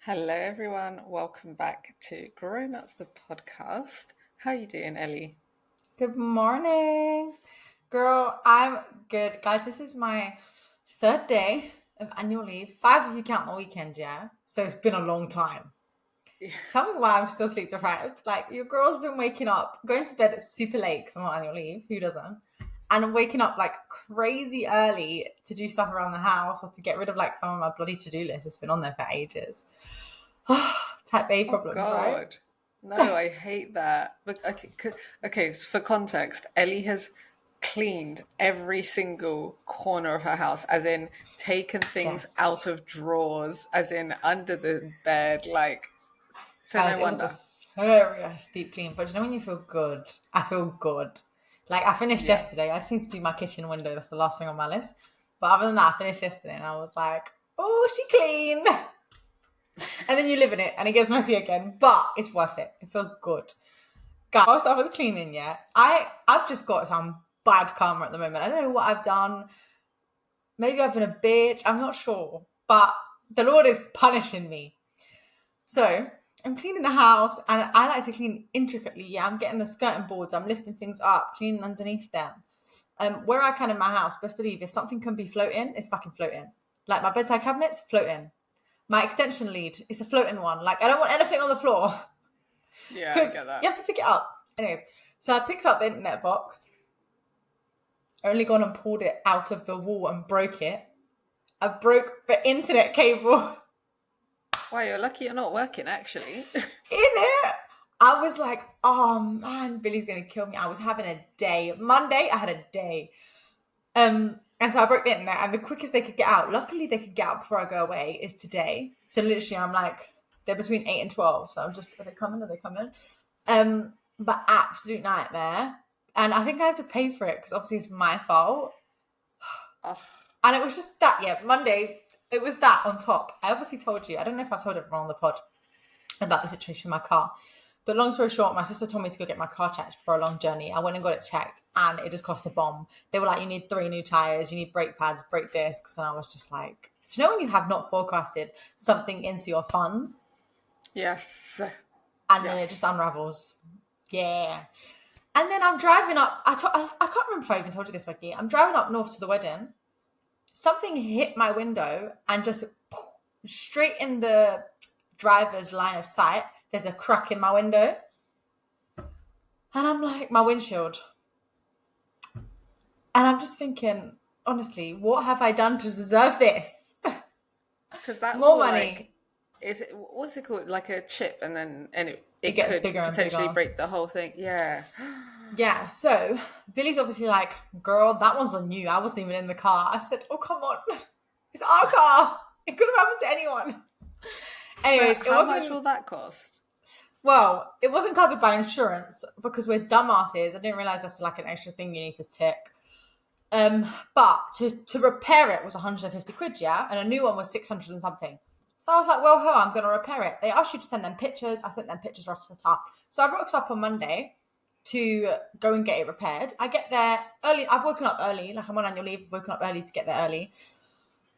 Hello, everyone. Welcome back to Grown Ups, the podcast. How you doing, Ellie? Good morning. Girl, I'm good. Guys, this is my third day of annual leave. Five if you count my weekend, yeah? So it's been a long time. Tell me why I'm still sleep deprived. Like, your girl's been waking up, going to bed super late because I'm on annual leave. Who doesn't? And waking up like crazy early to do stuff around the house or to get rid of like some of my bloody to-do list. It's been on there for ages. Type A Oh, problems, right? God. No, I hate that. But okay, so for context, Ellie has cleaned every single corner of her house, as in taken things Yes. out of drawers, as in under the bed, so Guys, no it was a wonder. serious deep clean. But you know when you feel good? I feel good. Like I finished Yeah. yesterday. I just need to do my kitchen window. That's the last thing on my list. But other than that, I finished yesterday and I was like, oh, she clean. And then you live in it and it gets messy again. But it's worth it. It feels good. Guys, I'll start with cleaning, yeah. I've just got some bad karma at the moment. I don't know what I've done. Maybe I've been a bitch. I'm not sure. But the Lord is punishing me. So I'm cleaning the house and I like to clean intricately. Yeah, I'm getting the skirting boards, I'm lifting things up, cleaning underneath them. Where I can in my house, best believe if something can be floating, it's fucking floating. Like my bedside cabinets, floating. My extension lead, it's a floating one. Like I don't want anything on the floor Yeah, I because get you that. have to pick it up. Anyways, so I picked up the internet box, only gone and pulled it out of the wall and broke it. I broke the internet cable Why, you're lucky you're not working, actually. in it. I was like, oh man, Billy's gonna kill me. I was having a day. Monday, I had a day. And so I broke the internet, and the quickest they could get out, luckily they could get out before I go away, is today. So literally, I'm like, they're between 8 and 12. So I'm just, are they coming? Are they coming? But absolute nightmare. And I think I have to pay for it because obviously it's my fault. Oh, And it was just that, yeah, Monday, it was that on top. I obviously told you, I don't know if I've told everyone on the pod about the situation with my car. But long story short, my sister told me to go get my car checked for a long journey. I went and got it checked and it just cost a bomb. They were like, you need 3 new tires, you need brake pads, brake discs. And I was just like, do you know when you have not forecasted something into your funds yes. and then it just Yes. unravels? Yeah. And then I'm driving up. I can't remember if I even told you this, Becky. I'm driving up north to the wedding. Something hit my window and just straight in the driver's line of sight. There's a crack in my window. And I'm like, my windshield. And I'm just thinking, honestly, what have I done to deserve this? Because that More will money. is it, what's it called? Like a chip, and It it gets could bigger and potentially bigger. break the whole thing. Yeah. Yeah, so Billy's obviously like, girl, that one's on you. I wasn't even in the car. I said, oh, come on. It's our car. It could have happened to anyone. So Anyways, it how much wasn't, will that cost? well, it wasn't covered by insurance because we're dumbasses. I didn't realize that's like an extra thing you need to tick. Um, but to repair it was 150 quid, yeah, and a new one was 600 and something. So I was like, well, I'm going to repair it. They asked you to send them pictures. I sent them pictures right to the top. So I rocked up on Monday to go and get it repaired. I get there early. I've woken up early, like I'm on annual leave. I've woken up early to get there early.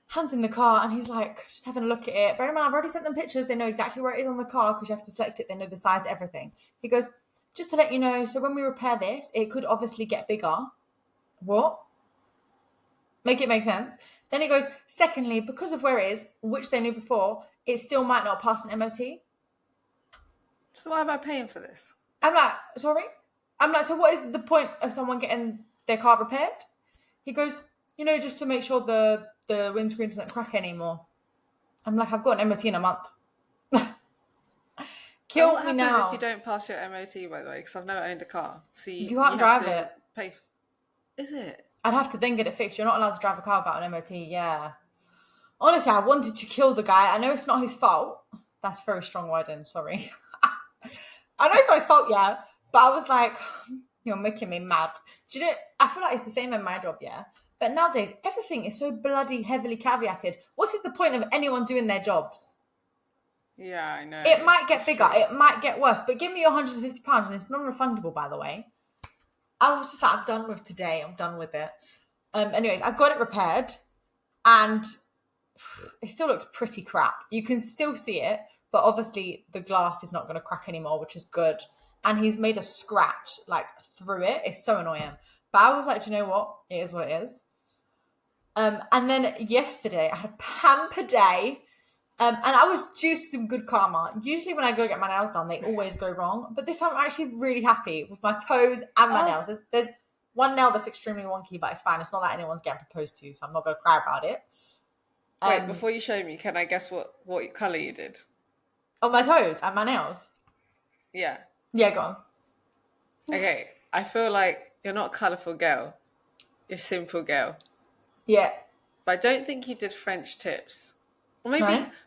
Hands in the car, and he's like, just having a look at it. Bear in mind, I've already sent them pictures. They know exactly where it is on the car because you have to select it. They know the size, everything. He goes, just to let you know, so when we repair this, it could obviously get bigger. What? Make it make sense. Then he goes, secondly, because of where it is, which they knew before, it still might not pass an MOT. So why am I paying for this? I'm like, sorry? I'm like, so what is the point of someone getting their car repaired? He goes, just to make sure the windscreen doesn't crack anymore. I'm like, I've got an MOT in a month. And Kill what me happens if you now. don't pass your MOT, by the way? Because I've never owned a car, so You you can't have drive to it. pay. Is it? I'd have to then get it fixed. You're not allowed to drive a car without an MOT. Yeah. Honestly, I wanted to kill the guy. I know it's not his fault. That's very strong wording. Sorry. I know it's not his fault, yeah. But I was like, you're making me mad. Do you know? I feel like it's the same in my job, yeah. But nowadays, everything is so bloody heavily caveated. What is the point of anyone doing their jobs? Yeah, I It know. might get It's bigger. true. It might get worse. But give me your £150, and it's non-refundable, by the way. I was just like, I'm done with today. I'm done with it. Anyways, I got it repaired, and it still looks pretty crap. You can still see it, but obviously the glass is not going to crack anymore, which is good. And he's made a scratch like through it. It's so annoying. But I was like, do you know what? It is what it is. And then yesterday I had a pamper day. And I was due some good karma. Usually when I go get my nails done, they always go wrong. But this time I'm actually really happy with my toes and my nails. There's one nail that's extremely wonky, but it's fine. It's not that anyone's getting proposed to, so I'm not going to cry about it. Wait, before you show me, can I guess what colour you did? On my toes and my nails? Yeah. Yeah, go on. Okay, I feel like you're not a colourful girl. You're a simple girl. Yeah. But I don't think you did French tips. Or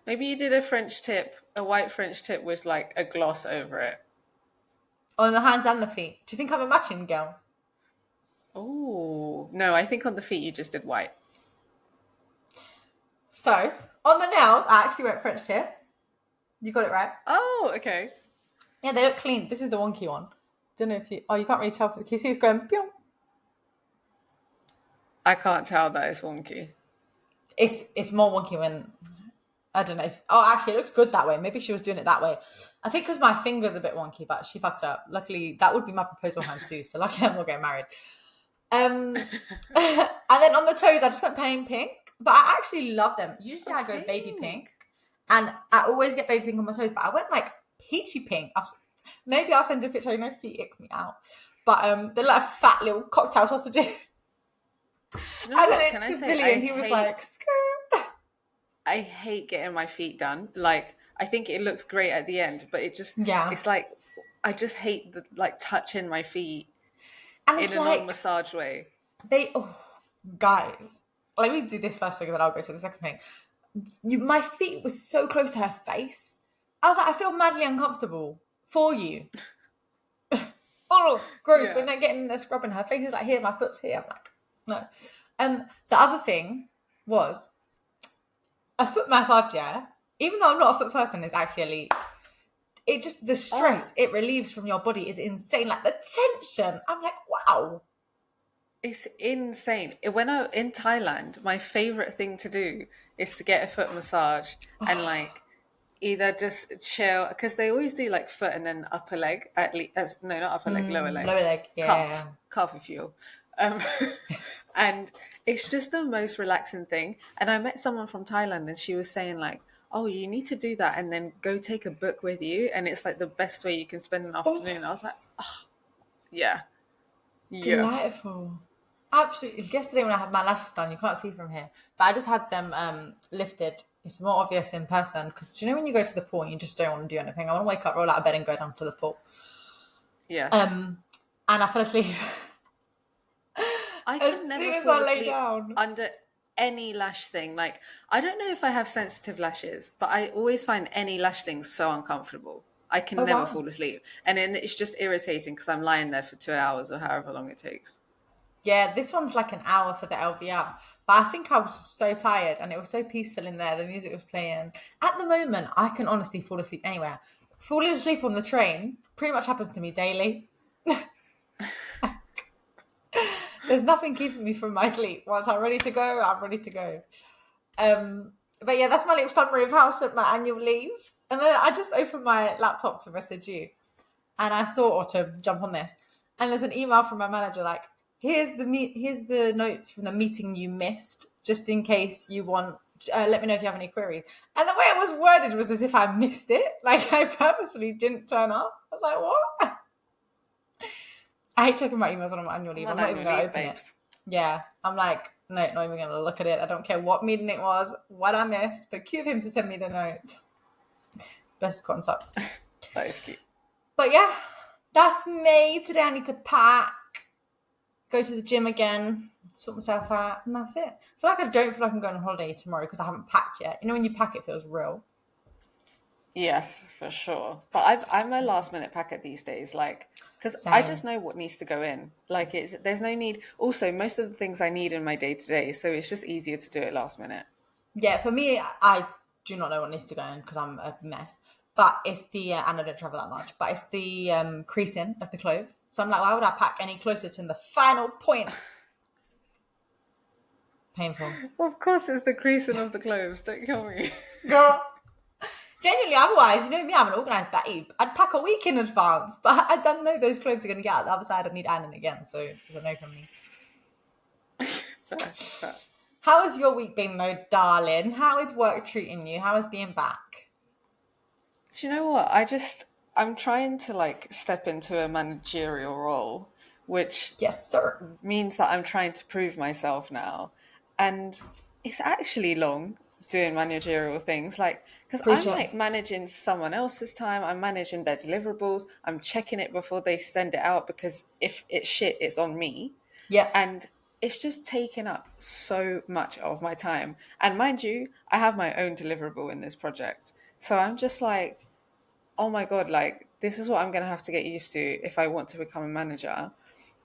maybe you did a French tip, a white French tip with like a gloss over it. On the hands and the feet. Do you think I'm a matching girl? Oh, no, I think on the feet you just did white. So, on the nails, I actually went French tip. You got it right. Oh, okay. Yeah, they look clean. This is the wonky one. Don't know if you... Oh, you can't really tell. Can you see it's going... Pew? I can't tell that it's wonky. It's more wonky when... I don't know. Actually, it looks good that way. Maybe she was doing it that way. I think because my finger's a bit wonky, but she fucked up. Luckily, that would be my proposal hand too. So luckily, I'm not getting married. And then on the toes, I just went plain pink. But I actually love them. Usually I go baby pink. And I always get baby pink on my toes. But I went like peachy pink. Maybe I'll send you a picture. You know, feet ick me out. But they're like fat little cocktail sausages. You know what? Can I say, Billy, and he was like, skirt. I hate getting my feet done. Like, I think it looks great at the end, but it just, it's like, I just hate the like touching my feet and in a non-massage way. Guys, let me do this first thing, then I'll go to the second thing. My feet were so close to her face. I was like, I feel madly uncomfortable for you. Oh, gross. Yeah. When they're getting their scrubbing, her face is like here, my foot's here. I'm like, no. The other thing was a foot massage, even though I'm not a foot person, is actually elite. It just, the stress it relieves from your body is insane. Like the tension. I'm like, wow. It's insane. When I'm in Thailand, my favorite thing to do is to get a foot massage and like either just chill, because they always do like foot and then upper leg, at least. No, not upper leg, lower leg. Lower leg, yeah. Calf if you will. And it's just the most relaxing thing. And I met someone from Thailand and she was saying like, oh, you need to do that and then go take a book with you. And it's like the best way you can spend an afternoon. I was like, oh, yeah. Delightful. Absolutely. Yesterday when I had my lashes done, you can't see from here, but I just had them lifted. It's more obvious in person because, you know, when you go to the pool and you just don't want to do anything, I want to wake up, roll out of bed and go down to the pool. Yes. And I fell asleep. I can never fall asleep under any lash thing. Like, I don't know if I have sensitive lashes, but I always find any lash thing so uncomfortable. I can never fall asleep. And then it's just irritating because I'm lying there for 2 hours or however long it takes. Yeah, this one's like an hour for the LVR. But I think I was just so tired and it was so peaceful in there. The music was playing. At the moment, I can honestly fall asleep anywhere. Falling asleep on the train pretty much happens to me daily. There's nothing keeping me from my sleep. Once I'm ready to go, I'm ready to go. But yeah, that's my little summary of how I spent my annual leave. And then I just opened my laptop to message you. And I saw, or to jump on this. And there's an email from my manager like, here's the notes from the meeting you missed, just in case you want, let me know if you have any queries. And the way it was worded was as if I missed it. Like I purposefully didn't turn up. I was like, what? I hate checking my emails when I'm on annual leave. I'm not even going to open it. Yeah. I'm like, no, not even going to look at it. I don't care what meeting it was, what I missed, but cute of him to send me the notes. Best cotton socks. That is cute. But yeah, that's me. Today I need to pack, go to the gym again, sort myself out, and that's it. I feel like I don't feel like I'm going on holiday tomorrow because I haven't packed yet. You know when you pack, it feels real. Yes, for sure. But I'm a last minute packer these days, like, because I just know what needs to go in. Like, there's no need. Also, most of the things I need in my day to day, so it's just easier to do it last minute. Yeah, for me, I do not know what needs to go in because I'm a mess. But it's the, and I don't travel that much, but it's the creasing of the clothes. So I'm like, why would I pack any closer to the final point? Painful. Well, of course it's the creasing of the clothes. Don't kill me. Girl. Genuinely, otherwise, you know me, I'm an organised babe. I'd pack a week in advance, but I don't know those clothes are going to get out the other side. I need ironing again, so there's a no from me. Fair, fair. How has your week been, though, darling? How is work treating you? How is being back? Do you know what? I'm trying to like step into a managerial role, which Yes, sir. means that I'm trying to prove myself now. And it's actually long doing managerial things, like, because I'm Preach it. like managing someone else's time, I'm managing their deliverables, I'm checking it before they send it out because if it's shit, it's on me. Yep. And it's just taken up so much of my time. And mind you, I have my own deliverable in this project. So I'm just like, oh my God, like, this is what I'm going to have to get used to if I want to become a manager.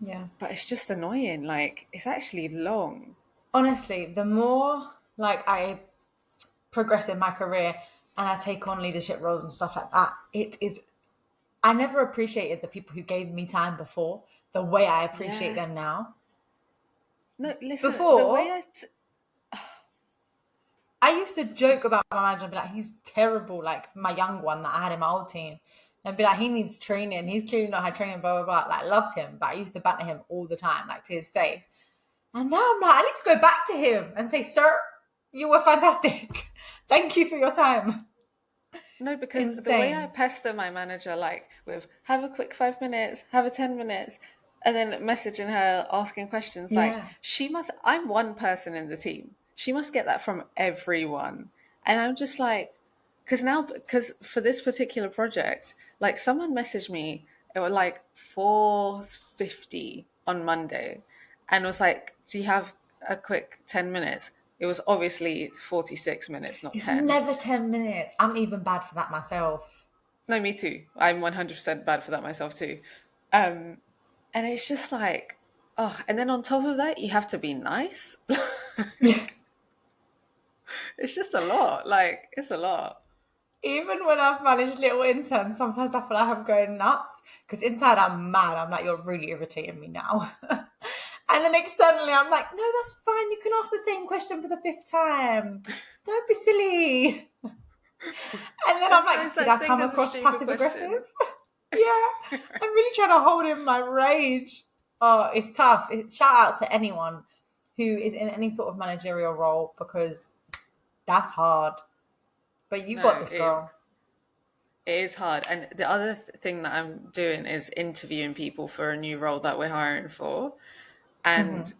Yeah. But it's just annoying. Like, it's actually long. Honestly, the more like I progress in my career and I take on leadership roles and stuff like that, it is. I never appreciated the people who gave me time before the way I appreciate Yeah. them now. No, listen, the way Before, I used to joke about my manager and be like, he's terrible, like my young one that I had in my old team. And be like, he needs training. He's clearly not had training, blah, blah, blah. Like, loved him, but I used to banter him all the time, like to his face. And now I'm like, I need to go back to him and say, sir, you were fantastic. Thank you for your time. no, because the way I Insane. pester my manager, like with have a quick 5 minutes, have a 10 minutes, and then messaging her, asking questions, like Yeah. I'm one person in the team. She must get that from everyone. And I'm just like, because for this particular project, like someone messaged me, it was like 4:50 on Monday, and was like, do you have a quick 10 minutes? It was obviously 46 minutes, not It's 10. never 10 minutes. I'm even bad for that myself. No, me too. I'm 100% bad for that myself too. Um, and it's just like, oh, and then on top of that, you have to be nice. Yeah. It's just a lot. Like, it's a lot. Even when I've managed little interns, sometimes I feel like I'm going nuts because inside I'm mad. I'm like, you're really irritating me now. And then externally, I'm like, no, that's fine. You can ask the same question for the fifth time. Don't be silly. And then I'm Everyone's like, did like, I think come it's a across stupid passive question. aggressive? Yeah. I'm really trying to hold in my rage. Oh, it's tough. Shout out to anyone who is in any sort of managerial role because that's hard. But you No, got this, it girl. it is hard. And the other thing that I'm doing is interviewing people for a new role that we're hiring for. And Hmm.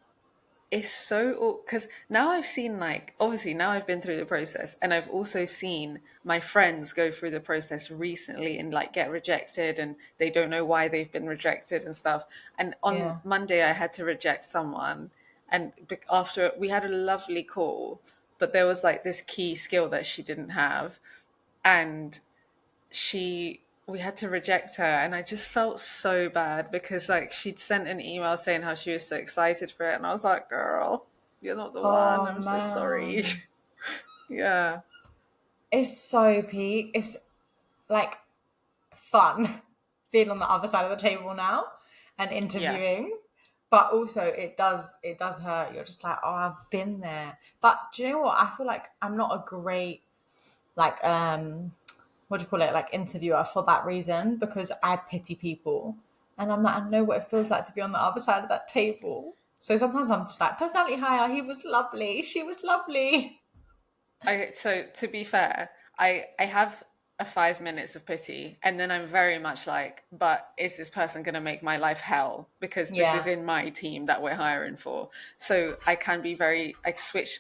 it's so because now I've seen, like, obviously now I've been through the process, and I've also seen my friends go through the process recently and like get rejected, and they don't know why they've been rejected and stuff. And on Yeah. Monday I had to reject someone, and after we had a lovely call, but there was like this key skill that she didn't have, and we had to reject her, and I just felt so bad because like she'd sent an email saying how she was so excited for it, and I was like, girl, you're not the one, Oh I'm so sorry. man. Yeah. It's so peak. It's like fun being on the other side of the table now and Yes. interviewing. But also it does hurt. You're just like, oh, I've been there. But do you know what? I feel like I'm not a great like what do you call it? Like interviewer for that reason because I pity people. And I'm like, I know what it feels like to be on the other side of that table. So sometimes I'm just like, personality hire, he was lovely, she was lovely. So to be fair, I have a 5 minutes of pity, and then I'm very much like, but is this person going to make my life hell? Because this is Yeah. in my team that we're hiring for. So I can be I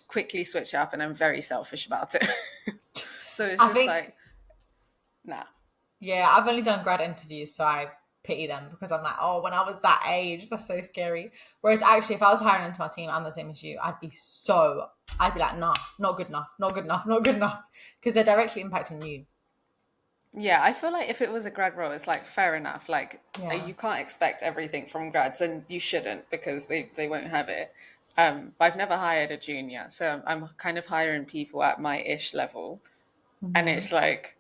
quickly switch up, and I'm very selfish about it. So it's I just think like, nah. Yeah, I've only done grad interviews, so I pity them because I'm like, oh, when I was that age, that's so scary. Whereas actually, if I was hiring into my team, I'm the same as you. I'd be like, nah, not good enough, not good enough, not good enough, because they're directly impacting you. Yeah, I feel like if it was a grad role, it's like fair enough. Like Yeah, you can't expect everything from grads, and you shouldn't because they won't have it. But I've never hired a junior, so I'm kind of hiring people at my ish level, and hmm it's like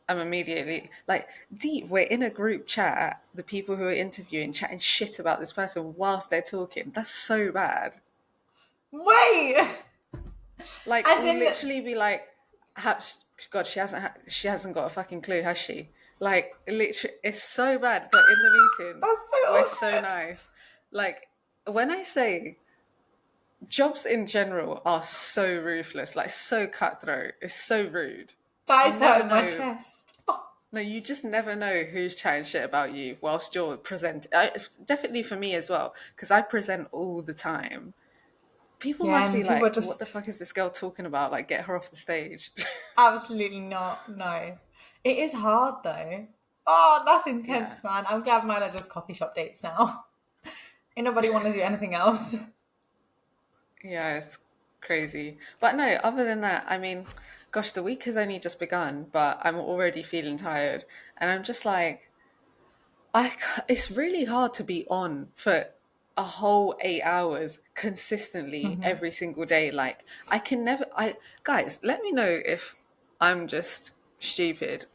I'm immediately like, deep. We're in a group chat, the people who are interviewing, chatting shit about this person whilst they're talking. That's so bad. Wait, Like as we'll in, literally be like, God, she hasn't got a fucking clue, has she? Like, literally, it's so bad. But in the meeting, That's so we're so awkward. nice. Like, when I say jobs in general are so ruthless, like so cutthroat, it's so rude. That You is never hurting my know. chest. Oh, No, you just never know who's chatting shit about you whilst you're presenting. Definitely for me as well, because I present all the time. People yeah, must be and people are like, what the just fuck is this girl talking about? Like, get her off the stage. absolutely not. No. It is hard though. Oh, that's Yeah. intense, man. I'm glad mine are just coffee shop dates now. Ain't nobody want to do anything else. Yeah, it's crazy. But no, other than that, I mean, gosh, the week has only just begun, but I'm already feeling tired. And I'm just like, it's really hard to be on for a whole 8 hours consistently Hmm. every single day. Like, I can never, guys, let me know if I'm just stupid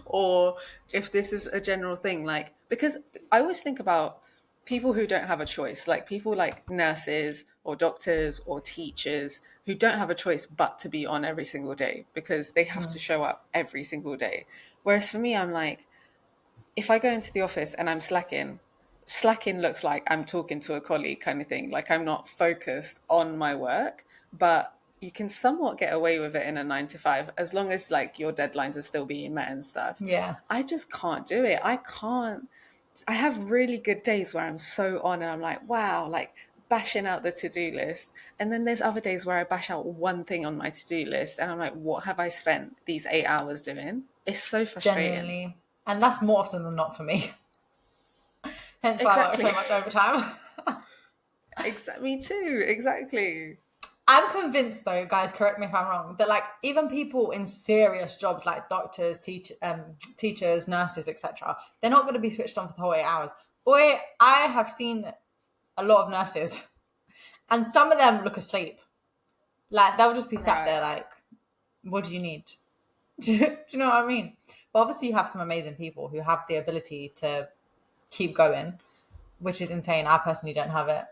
or if this is a general thing. Like, because I always think about people who don't have a choice, like people like nurses or doctors or teachers who don't have a choice but to be on every single day because they have to show up every single day. Whereas for me, I'm like, if I go into the office and I'm slacking looks like I'm talking to a colleague kind of thing. Like I'm not focused on my work, but you can somewhat get away with it in a 9 to 5 as long as like your deadlines are still being met and stuff. Yeah. I just can't do it. I can't. I have really good days where I'm so on and I'm like, wow, like bashing out the to-do list. And then there's other days where I bash out one thing on my to-do list and I'm like, what have I spent these 8 hours doing? It's so frustrating. Genuinely. And that's more often than not for me. Hence why I work Exactly. so much overtime. Me too. Exactly. I'm convinced though, guys, correct me if I'm wrong, that like even people in serious jobs like doctors, teachers, nurses, etc., they're not going to be switched on for the whole 8 hours. Boy, I have seen a lot of nurses and some of them look asleep. Like they'll just be sat there Right. like, what do you need? Do you know what I mean? But obviously you have some amazing people who have the ability to keep going, which is insane. I personally don't have it.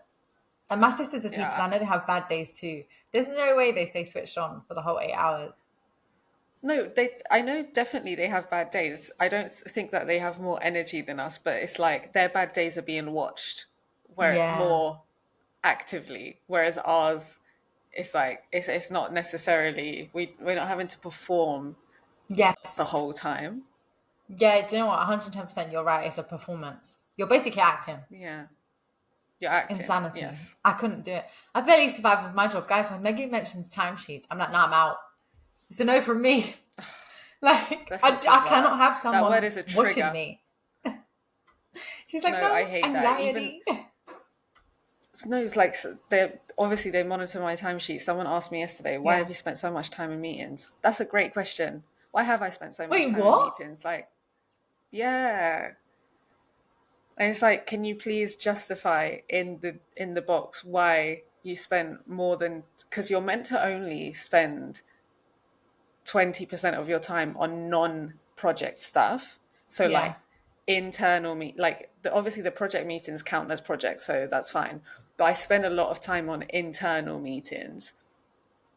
And my sisters are teachers. Yeah. I know they have bad days too. There's no way they stay switched on for the whole 8 hours. No, I know definitely they have bad days. I don't think that they have more energy than us, but it's like their bad days are being watched where Yeah. more actively, whereas ours, it's like it's not necessarily we're not having to perform the Yes. whole time. Yeah, do you know what? 110% you're right. It's a performance. You're basically acting. Yeah. You're acting. Insanity. Yes. I couldn't do it. I barely survived with my job. Guys, when Meggie mentions timesheets, I'm like, nah, I'm out. It's a no from me. Like, That's I, such a I cannot word. have That word someone is a watching trigger. me. She's like, No, I no, hate that. Even anxiety. no, it's like they obviously they monitor my timesheet. Someone asked me yesterday, "Why Yeah. have you spent so much time in meetings?" That's a great question. Why have I spent so much Wait, time in what? meetings? Like, yeah, and it's like, can you please justify in the box why you spent more than because you're meant to only spend 20% of your time on non-project stuff. So Yeah. like internal like obviously the project meetings count as projects, so that's fine. But I spend a lot of time on internal meetings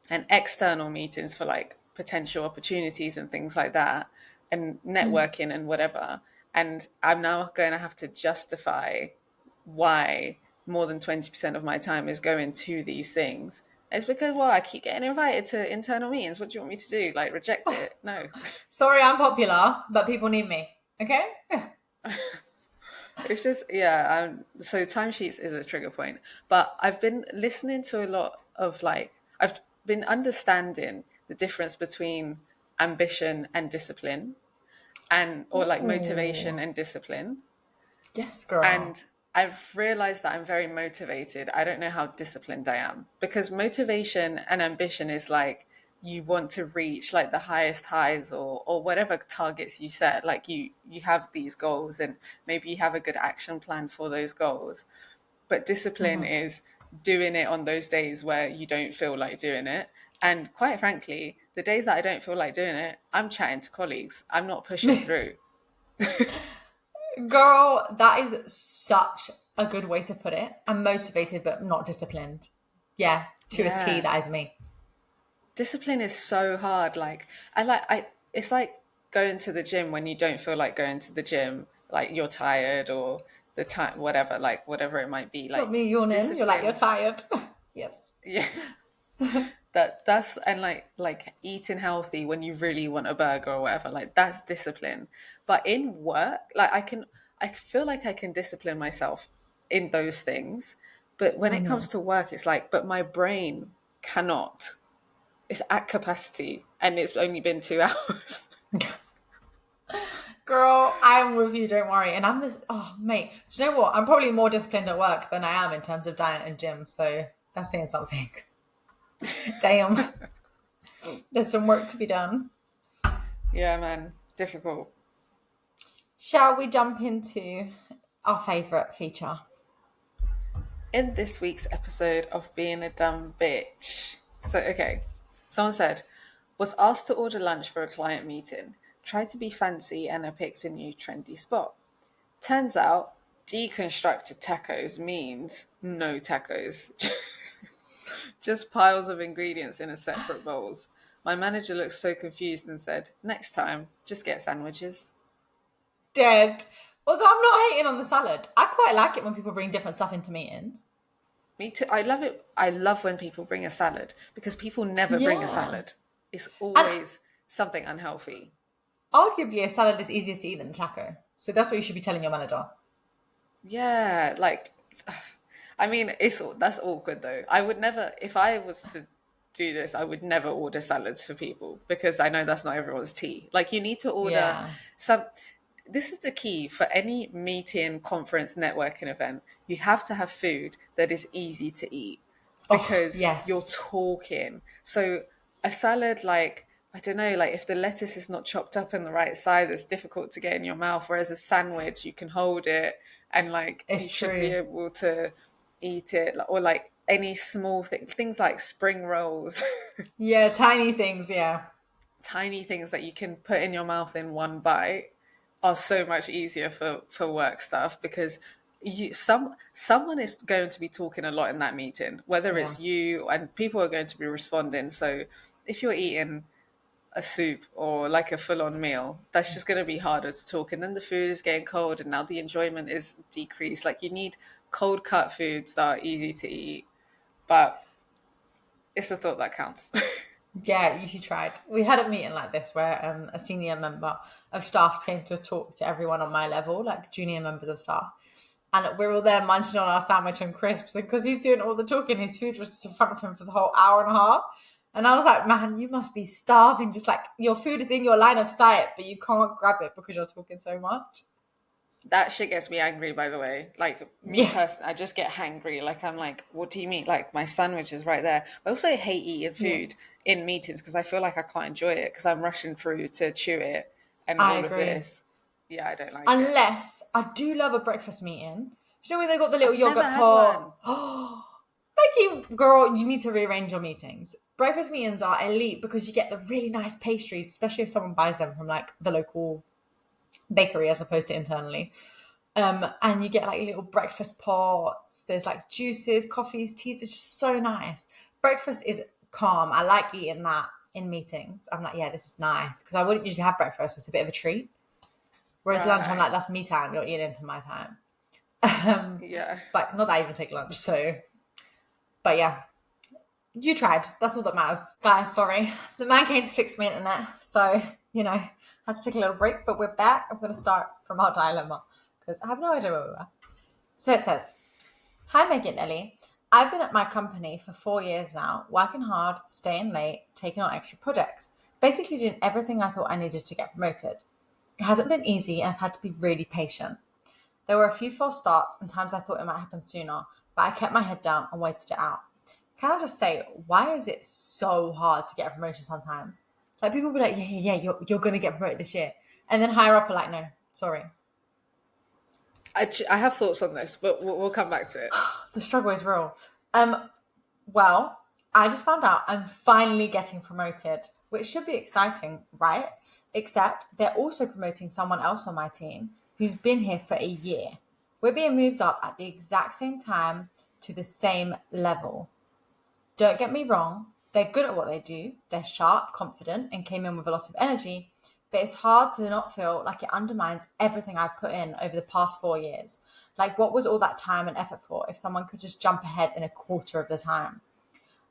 and external meetings for like potential opportunities and things like that and networking and whatever. And I'm now going to have to justify why more than 20% of my time is going to these things. It's because, well, I keep getting invited to internal meetings. What do you want me to do? Like, reject it? No. Sorry, I'm popular, but people need me. Okay? It's just, yeah. So timesheets is a trigger point. But I've been listening to a lot of like, I've been understanding the difference between ambition and discipline or like Ooh. motivation and discipline. Yes, girl. And I've realized that I'm very motivated. I don't know how disciplined I am because motivation and ambition is like you want to reach like the highest highs or whatever targets you set. Like you have these goals and maybe you have a good action plan for those goals. But discipline is doing it on those days where you don't feel like doing it. And quite frankly, the days that I don't feel like doing it, I'm chatting to colleagues. I'm not pushing through. Girl, that is such a good way to put it. I'm motivated but not disciplined. Yeah, to a T, Yeah. that is me. discipline is so hard. Like it's like going to the gym when you don't feel like going to the gym, like you're tired or the time, whatever, like whatever it might be. Not Like me yawning. You're like, you're discipline, tired. Yes. yeah. That's and like eating healthy when you really want a burger or whatever, like that's discipline. But in work, like I feel like I can discipline myself in those things. But when it Hmm. comes to work, it's like, but my brain cannot. It's at capacity and it's only been 2 hours. Girl, I'm with you, don't worry. And I'm this, oh, mate, do you know what? I'm probably more disciplined at work than I am in terms of diet and gym. So that's saying something. Damn, there's some work to be done. Yeah, man, difficult. Shall we jump into our favourite feature? In this week's episode of Being a Dumb Bitch. So, okay, someone said, was asked to order lunch for a client meeting, tried to be fancy and I picked a new trendy spot. Turns out, deconstructed tacos means no tacos. Just piles of ingredients in a separate bowls. My manager looked so confused and said, next time, just get sandwiches. Dead. Although I'm not hating on the salad. I quite like it when people bring different stuff into meetings. Me too. I love it. I love when people bring a salad because people never bring a Yeah. salad. It's And always something unhealthy. arguably, a salad is easier to eat than a taco. So that's what you should be telling your manager. Yeah, like I mean, it's that's awkward though. I would never, if I was to do this, I would never order salads for people because I know that's not everyone's tea. Like you need to order Yeah. some. This is the key for any meeting, conference, networking event. You have to have food that is easy to eat Oh, because you're yes. talking. So a salad, like I don't know, like if the lettuce is not chopped up in the right size, it's difficult to get in your mouth. Whereas a sandwich, you can hold it and like you It's should be true. able to eat it, or like any small things like spring rolls, Yeah, tiny things, yeah. tiny things that you can put in your mouth in one bite are so much easier for work stuff because someone is going to be talking a lot in that meeting, whether Yeah. it's you and people are going to be responding. So if you're eating a soup or like a full-on meal, that's just going to be harder to talk, and then the food is getting cold and now the enjoyment is decreased. Like you need cold cut foods that are easy to eat, but it's the thought that counts. Yeah, you tried. We had a meeting like this where a senior member of staff came to talk to everyone on my level, like junior members of staff. And we're all there munching on our sandwich and crisps. And because he's doing all the talking, his food was just in front of him for the whole hour and a half. And I was like, man, you must be starving. Just like your food is in your line of sight, but you can't grab it because you're talking so much. That shit gets me angry, by the way. Like me Yeah. personally, I just get hangry. Like I'm like, what do you mean? Like my sandwich is right there. I also hate eating Yeah. food in meetings because I feel like I can't enjoy it because I'm rushing through to chew it and I all of agree. this. Yeah, I don't like it. Unless I do love a breakfast meeting. You know where they got the little I've never yogurt had pot? one. Oh, thank you, girl. You need to rearrange your meetings. Breakfast meetings are elite because you get the really nice pastries, especially if someone buys them from like the local bakery as opposed to internally. And you get like little breakfast pots. There's like juices, coffees, teas. It's just so nice. Breakfast is calm. I like eating that in meetings. I'm like, yeah, this is nice because I wouldn't usually have breakfast. So it's a bit of a treat. Whereas lunch, I'm like, Right. that's me time. You're eating into my time. Yeah. But not that I even take lunch. So, but yeah, you tried. That's all that matters. Guys, sorry. The man came to fix my internet. So, had to take a little break, but we're back. I'm going to start from our dilemma because I have no idea where we were. So it says, hi, Meggie and Ellie. I've been at my company for 4 years now, working hard, staying late, taking on extra projects, basically doing everything I thought I needed to get promoted. It hasn't been easy and I've had to be really patient. There were a few false starts and times I thought it might happen sooner, but I kept my head down and waited it out. Can I just say, why is it so hard to get a promotion sometimes? Like people be like, yeah, you're going to get promoted this year. And then higher up are like, no, sorry. I have thoughts on this, but we'll come back to it. The struggle is real. Well, I just found out I'm finally getting promoted, which should be exciting, right? Except they're also promoting someone else on my team who's been here for a year. We're being moved up at the exact same time to the same level. Don't get me wrong, they're good at what they do, they're sharp, confident, and came in with a lot of energy, but it's hard to not feel like it undermines everything I've put in over the past 4 years. Like, what was all that time and effort for if someone could just jump ahead in a quarter of the time?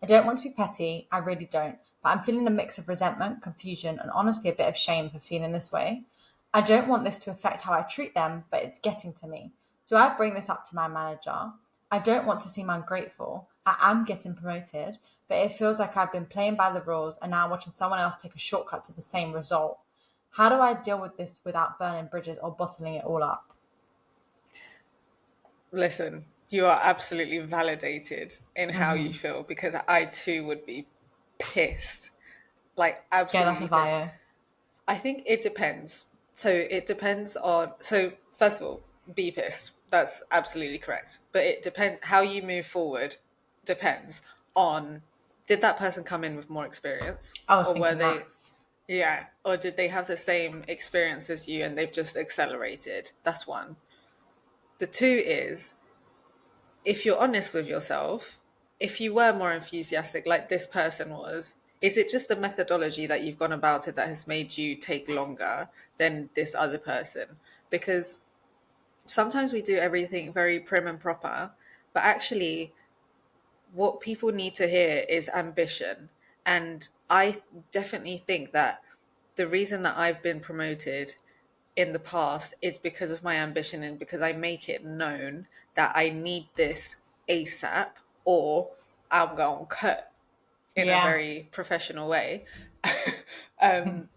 I don't want to be petty, I really don't, but I'm feeling a mix of resentment, confusion, and honestly a bit of shame for feeling this way. I don't want this to affect how I treat them, but it's getting to me. Do I bring this up to my manager? I don't want to seem ungrateful. I am getting promoted, but it feels like I've been playing by the rules and now I'm watching someone else take a shortcut to the same result. How do I deal with this without burning bridges or bottling it all up? Listen, you are absolutely validated in how you feel, because I too would be pissed. Like, Yeah, that's a absolutely pissed. bio. I think it depends. So it depends on. So first of all, be pissed. That's absolutely correct. But it depends how you move forward. Depends on, did that person come in with more experience, I was or were thinking that. they, yeah, or did they have the same experience as you and they've just accelerated? That's one. The two is, if you're honest with yourself, if you were more enthusiastic like this person was, is it just the methodology that you've gone about it that has made you take longer than this other person? Because sometimes we do everything very prim and proper, but actually, what people need to hear is ambition. And I definitely think that the reason that I've been promoted in the past is because of my ambition and because I make it known that I need this ASAP, or I'm going to cut in a Yeah. very professional way. um,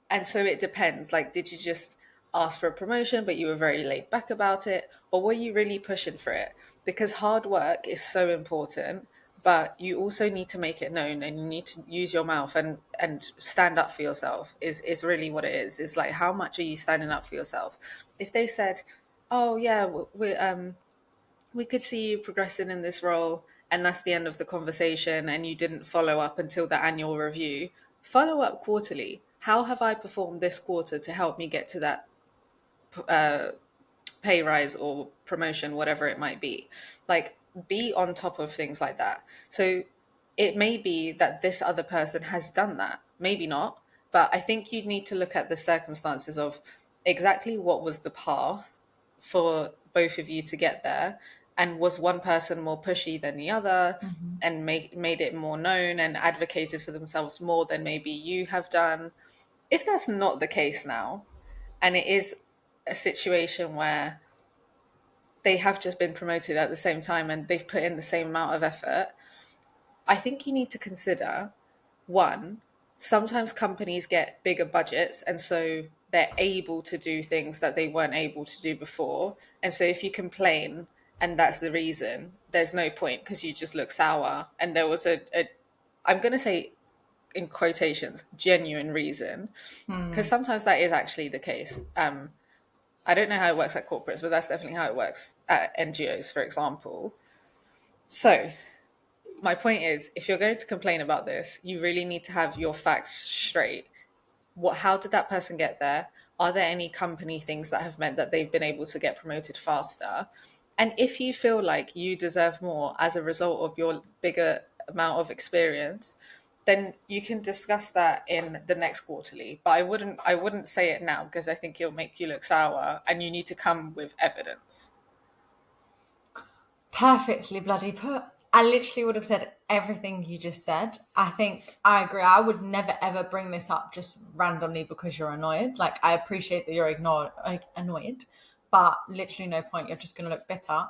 and so it depends. Like, did you just ask for a promotion, but you were very laid back about it? Or were you really pushing for it? Because hard work is so important, but you also need to make it known and you need to use your mouth and stand up for yourself is really what it is. It's like, how much are you standing up for yourself? If they said, oh yeah, we could see you progressing in this role, and that's the end of the conversation, and you didn't follow up until the annual review, follow up quarterly. How have I performed this quarter to help me get to that uh, pay rise or promotion, whatever it might be? Like, be on top of things like that. So it may be that this other person has done that, maybe not, but I think you need to look at the circumstances of exactly what was the path for both of you to get there, and was one person more pushy than the other and made it more known and advocated for themselves more than maybe you have done. If that's not the case now, and it is a situation where they have just been promoted at the same time and they've put in the same amount of effort, I think you need to consider, one, sometimes companies get bigger budgets and so they're able to do things that they weren't able to do before. And so if you complain and that's the reason, there's no point because you just look sour. And there was a I'm going to say in quotations, genuine reason, because sometimes that is actually the case. I don't know how it works at corporates, but that's definitely how it works at NGOs, for example. So my point is, if you're going to complain about this, you really need to have your facts straight. How did that person get there? Are there any company things that have meant that they've been able to get promoted faster? And if you feel like you deserve more as a result of your bigger amount of experience, then you can discuss that in the next quarterly. But I wouldn't say it now because I think it'll make you look sour and you need to come with evidence. Perfectly bloody put. I literally would have said everything you just said. I think I agree. I would never ever bring this up just randomly because you're annoyed. Like, I appreciate that you're annoyed, but literally no point. You're just going to look bitter.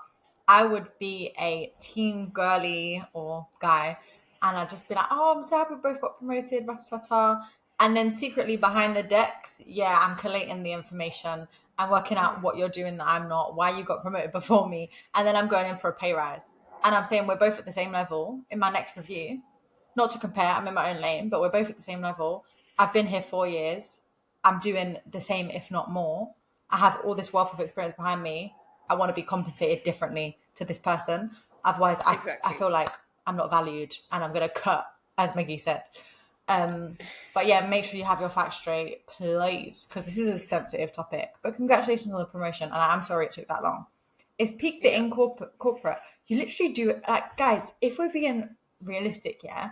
I would be a team girly or guy, and I'd just be like, "Oh, I'm so happy we both got promoted." Ratata. And then secretly behind the decks, yeah, I'm collating the information. I'm working out what you're doing that I'm not, why you got promoted before me, and then I'm going in for a pay rise. And I'm saying we're both at the same level in my next review. Not to compare, I'm in my own lane, but we're both at the same level. I've been here 4 years. I'm doing the same, if not more. I have all this wealth of experience behind me. I want to be compensated differently to this person. Otherwise, I Exactly. feel like I'm not valued and I'm going to cut, as Meggie said. Um, but yeah, make sure you have your facts straight, please, because this is a sensitive topic. But congratulations on the promotion, and I'm sorry it took that long. It's peak the Yeah. in corporate. You literally do it. Like, guys, if we're being realistic, yeah,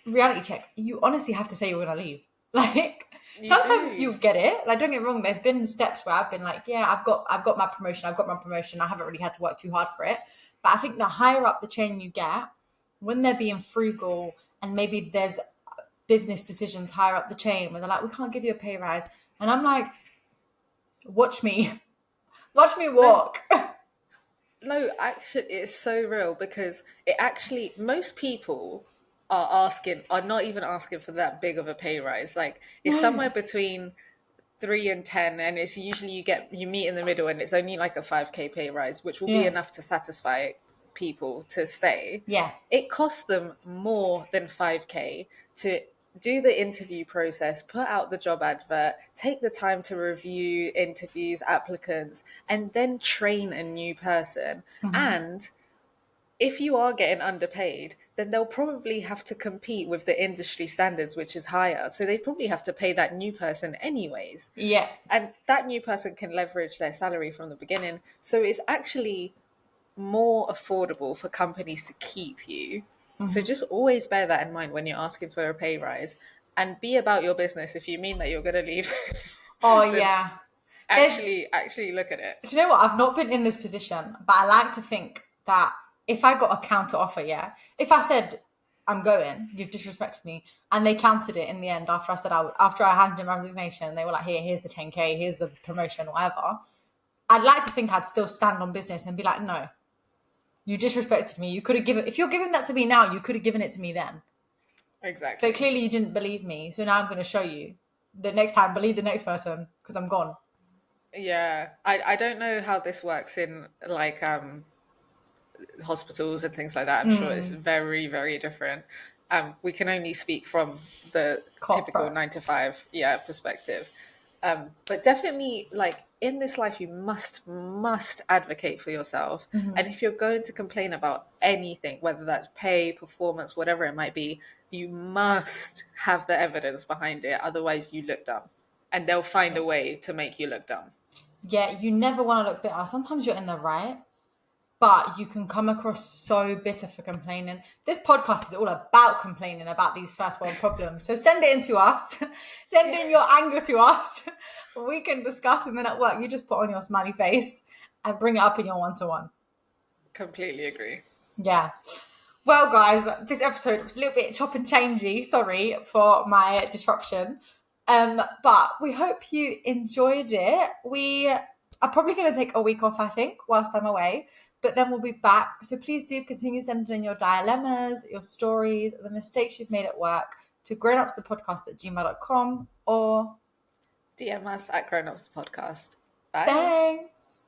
reality check. You honestly have to say you're gonna leave. Like You sometimes do. you get it. Like don't get me wrong. There's been steps where I've been like, yeah, I've got my promotion. I've got my promotion. I haven't really had to work too hard for it. But I think the higher up the chain you get, when they're being frugal and maybe there's business decisions higher up the chain where they're like, we can't give you a pay rise, and I'm like, watch me, watch me No, walk. no, actually, it's so real because it actually, most people are not even asking for that big of a pay rise. Like, it's No. somewhere between 3 and 10, and it's usually you meet in the middle, and it's only like a 5K pay rise, which will be Yeah. enough to satisfy people to stay. Yeah. It costs them more than 5K to do the interview process, put out the job advert, take the time to review interviews, applicants, and then train a new person. Mhm. And if you are getting underpaid, then they'll probably have to compete with the industry standards, which is higher. So they probably have to pay that new person anyways. Yeah. And that new person can leverage their salary from the beginning. So it's actually more affordable for companies to keep you. So Mhm. just always bear that in mind when you're asking for a pay rise, and be about your business. If you mean that you're going to leave, Oh then yeah. There's actually look at it. Do you know what? I've not been in this position, but I like to think that if I got a counter offer, yeah, if I said I'm going, you've disrespected me, and they countered it in the end after I said after I handed in my resignation, they were like, here's the 10K, here's the promotion, whatever. I'd like to think I'd still stand on business and be like, no, you disrespected me. You could have given, if you're giving that to me now, you could have given it to me then. But Exactly. clearly you didn't believe me, so now I'm going to show you. The next time, believe the next person because I'm gone. Yeah, I don't know how this works in like hospitals and things like that. I'm sure it's Mm, very, very different. We can only speak from the typical corporate. 9 to 5, yeah, perspective. But definitely, like in this life, you must advocate for yourself. Mhm. And if you're going to complain about anything, whether that's pay, performance, whatever it might be, you must have the evidence behind it. Otherwise, you look dumb, and they'll find a way to make you look dumb. Yeah, you never want to look bitter. Sometimes you're in the right, but you can come across so bitter for complaining. This podcast is all about complaining about these first world problems. So send it in to us. Send Yeah, in your anger to us. We can discuss, and then at work, you just put on your smiley face and bring it up in your one-to-one. completely agree. Yeah. Well, guys, this episode was a little bit chop and changey. Sorry for my disruption. But we hope you enjoyed it. We are probably going to take a week off, I think, whilst I'm away. But then we'll be back. So please do continue sending in your dilemmas, your stories, the mistakes you've made at work to grownupsthepodcast@gmail.com or DM us at Grown Ups the Podcast. Bye. thanks.